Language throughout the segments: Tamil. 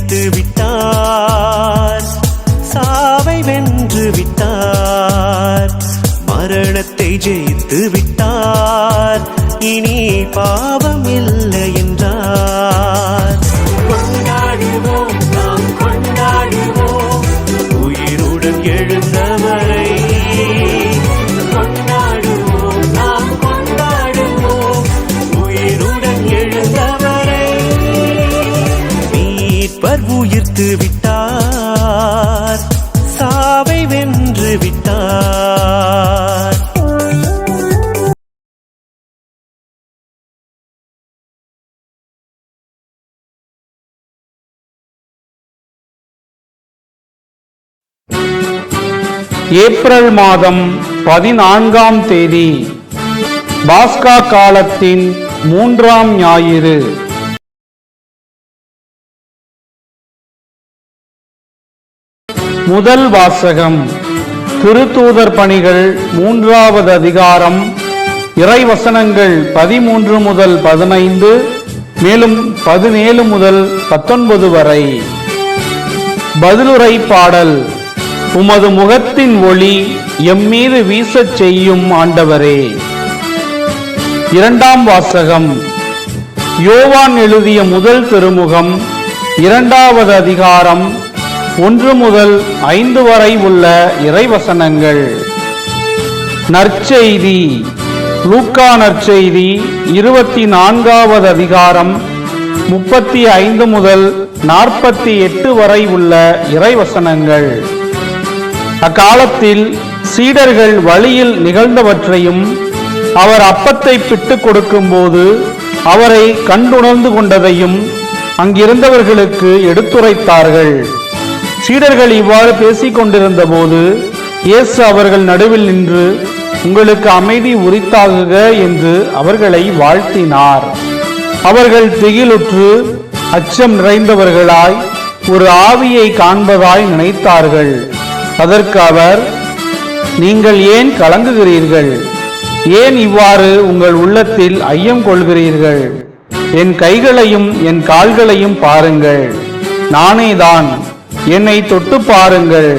உயிர்த்து விட்டார், சாவை வென்று விட்டார், மரணத்தை ஜெயித்து விட்டார், இனி பாவம் இல்லை என்றார். கொண்டாடுவோம், நாம் கொண்டாடுவோம் உயிருடன் எழுந்தவரை. கொண்டாடுவோம், நாம் கொண்டாடுவோம் உயிருடன் எழுந்தவரை. மீட்பர் உயிர்த்து விட்டார், சாவை வென்று விட்டார். ஏப்ரல் மாதம் 14ஆம் தேதி, பாஸ்கா காலத்தின் 3ஆம் ஞாயிறு. முதல் வாசகம் திருத்தூதர் பணிகள் 3வது அதிகாரம், இறைவசனங்கள் 13 முதல் 15, மேலும் 17 முதல் 19 வரை. பதிலுரை பாடல். உமது முகத்தின் ஒளி எம்மீது வீசச் செய்யும் ஆண்டவரே. இரண்டாம் வாசகம் யோவான் எழுதிய முதல் திருமுகம் 2வது அதிகாரம் 1 முதல் 5 வரை உள்ள இறைவசனங்கள். நற்செய்தி. லூக்கா நற்செய்தி 24வது அதிகாரம் 35 முதல் 48 வரை உள்ள இறைவசனங்கள். அக்காலத்தில் சீடர்கள் வழியில் நிகழ்ந்தவற்றையும் அவர் அப்பத்தை பிட்டுக் கொடுக்கும் போது அவரை கண்டுணர்ந்து கொண்டதையும் அங்கிருந்தவர்களுக்கு எடுத்துரைத்தார்கள். சீடர்கள் இவ்வாறு பேசிக் கொண்டிருந்த போது இயேசு அவர்கள் நடுவில் நின்று, உங்களுக்கு அமைதி உரித்தாகுக என்று அவர்களை வாழ்த்தினார். அவர்கள் திகிலுற்று அச்சம் நிறைந்தவர்களாய் ஒரு ஆவியை காண்பதாய் நினைத்தார்கள். அதற்கு அவர், நீங்கள் ஏன் கலங்குகிறீர்கள்? ஏன் இவ்வாறு உங்கள் உள்ளத்தில் ஐயம் கொள்கிறீர்கள்? என் கைகளையும் என் கால்களையும் பாருங்கள், நானேதான். என்னை தொட்டு பாருங்கள்,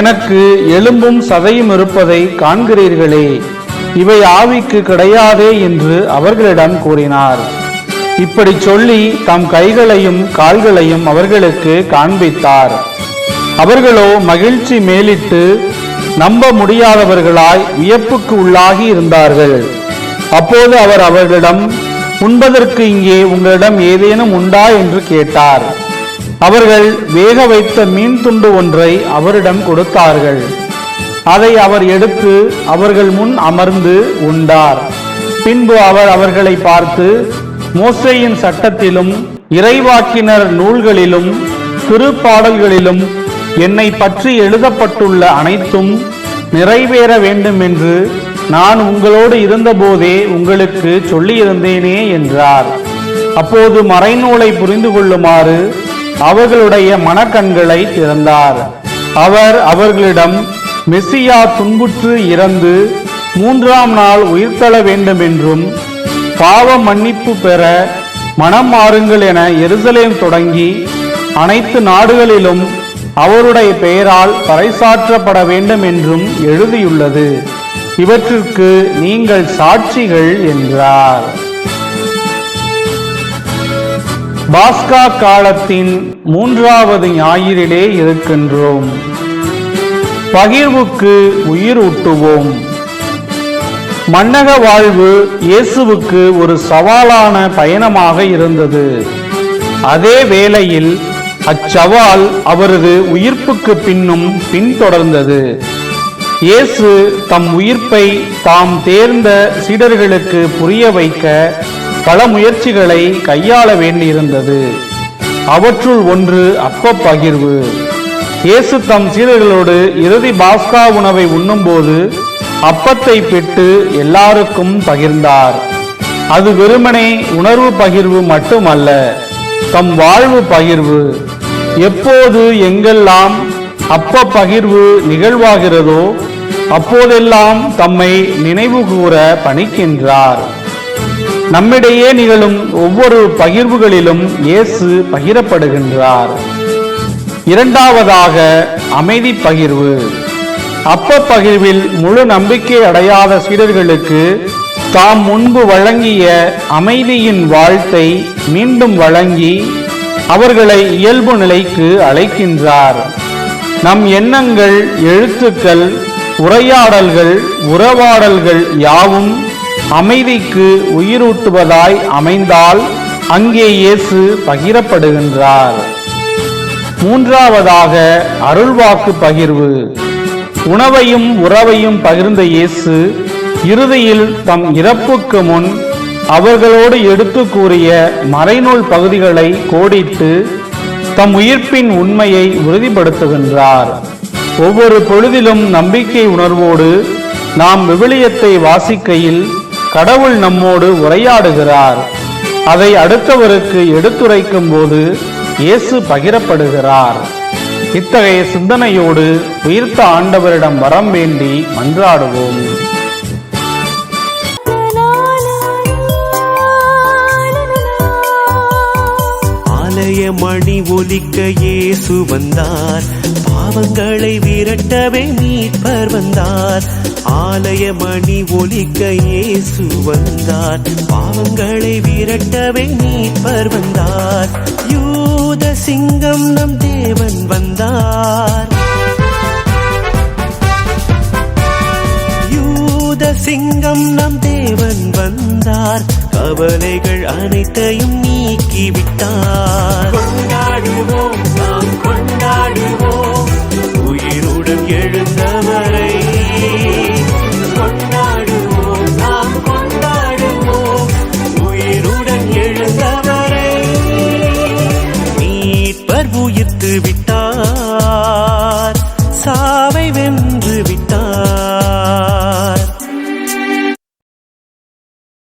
எனக்கு எலும்பும் சதையும் இருப்பதை காண்கிறீர்களே, இவை ஆவிக்கு கிடையாதே என்று அவர்களிடம் கூறினார். இப்படி சொல்லி தம் கைகளையும் கால்களையும் அவர்களுக்கு காண்பித்தார். அவர்களோ மகிழ்ச்சி மேலிட்டு நம்ப முடியாதவர்களாய் வியப்புக்கு உள்ளாகி இருந்தார்கள். அப்போது அவர் அவர்களிடம், உண்பதற்கு இங்கே உங்களிடம் ஏதேனும் உண்டா என்று கேட்டார். அவர்கள் வேக வைத்த மீன் துண்டு ஒன்றை அவரிடம் கொடுத்தார்கள். அதை அவர் எடுத்து அவர்கள் முன் அமர்ந்து உண்டார். பின்பு அவர் அவர்களை பார்த்து, மோசேயின் சட்டத்திலும் இறைவாக்கினர் நூல்களிலும் திருப்பாடல்களிலும் என்னை பற்றி எழுதப்பட்டுள்ள அனைத்தும் நிறைவேற வேண்டும் என்று நான் உங்களோடு இருந்தபோதே உங்களுக்கு சொல்லியிருந்தேனே என்றார். அப்போது மறைநூலை புரிந்து கொள்ளுமாறு அவர்களுடைய மனக்கண்களை திறந்தார். அவர் அவர்களிடம், மெசியா துன்புற்று இறந்து 3ஆம் நாள் உயிர்த்தெழ வேண்டும் என்றும் பாவ மன்னிப்பு பெற மனம் மாறுங்கள் என எருசலேம் தொடங்கி அனைத்து நாடுகளிலும் அவருடைய பெயரால் பறைசாற்றப்பட வேண்டும் என்றும் எழுதியுள்ளது. இவற்றிற்கு நீங்கள் சாட்சிகள் என்றார். பாஸ்கா காலத்தின் 3வது ஞாயிறிலே இருக்கின்றோம். பகிர்வுக்கு உயிர் ஊட்டுவோம். மன்னக வாழ்வு இயேசுவுக்கு ஒரு சவாலான பயணமாக இருந்தது. அதே வேளையில் அச்சவால் அவரது உயிர்ப்புக்கு பின்னும் பின்தொடர்ந்தது. இயேசு தம் உயிர்ப்பை தாம் தேர்ந்த சீடர்களுக்கு புரிய வைக்க பல முயற்சிகளை கையாள வேண்டியிருந்தது. அவற்றுள் ஒன்று அப்ப பகிர்வு. இயேசு தம் சீடர்களோடு இறுதி பாஸ்கா உணவை உண்ணும்போது அப்பத்தை பெற்று எல்லாருக்கும் பகிர்ந்தார். அது வெறுமனே உணர்வு பகிர்வு மட்டுமல்ல, தம் வாழ்வு பகிர்வு. எப்போது எங்கெல்லாம் அப்ப பகிர்வு நிகழ்வாகிறதோ அப்போதெல்லாம் தம்மை நினைவு கூற பணிக்கின்றார். நம்மிடையே நிகழும் ஒவ்வொரு பகிர்வுகளிலும் இயேசு பகிரப்படுகின்றார். இரண்டாவதாக அமைதி பகிர்வு. அப்ப பகிர்வில் முழு நம்பிக்கை அடையாத சீடர்களுக்கு தாம் முன்பு வழங்கிய அமைதியின் வாழ்த்தை மீண்டும் வழங்கி அவர்களை இயல்பு நிலைக்கு அழைக்கின்றார். நம் எண்ணங்கள், எழுத்துக்கள், உரையாடல்கள், உறவாடல்கள் யாவும் அமைதிக்கு உயிரூட்டுவதாய் அமைந்தால் அங்கே இயேசு பகிரப்படுகின்றார். மூன்றாவதாக அருள்வாக்கு பகிர்வு. உணவையும் உறவையும் பகிர்ந்த இயேசு இறுதியில் தம் இறப்புக்கு முன் அவர்களோடு எடுத்து கூறிய மறைநூல் பகுதிகளை கோடிட்டு தம் உயிர்ப்பின் உண்மையை உறுதிப்படுத்துகின்றார். ஒவ்வொரு பொழுதிலும் நம்பிக்கை உணர்வோடு நாம் விவிலியத்தை வாசிக்கையில் கடவுள் நம்மோடு உரையாடுகிறார். அதை அடுத்தவருக்கு எடுத்துரைக்கும் போது இயேசு பகிரப்படுகிறார். இத்தகைய சிந்தனையோடு உயிர்த்த ஆண்டவரிடம் வரம் வேண்டி மன்றாடுவோம். மணி ஒலிக்க இயேசு வந்தார், பாவங்களை விரட்டவே மீட்பர் வந்தார். ஆலய மணி ஒலிக்க இயேசு வந்தார், பாவங்களை விரட்டவே மீட்பர் வந்தார். யூத சிங்கம் நம் தேவன் வந்தார், யூத சிங்கம் நம் தேவன் வந்தார். கவலைகள் அனைத்தையும் நீக்கிவிட்டார். கொண்டாடுவோம், நாம் கொண்டாடுவோம், உயிருடன் எழுந்தவரை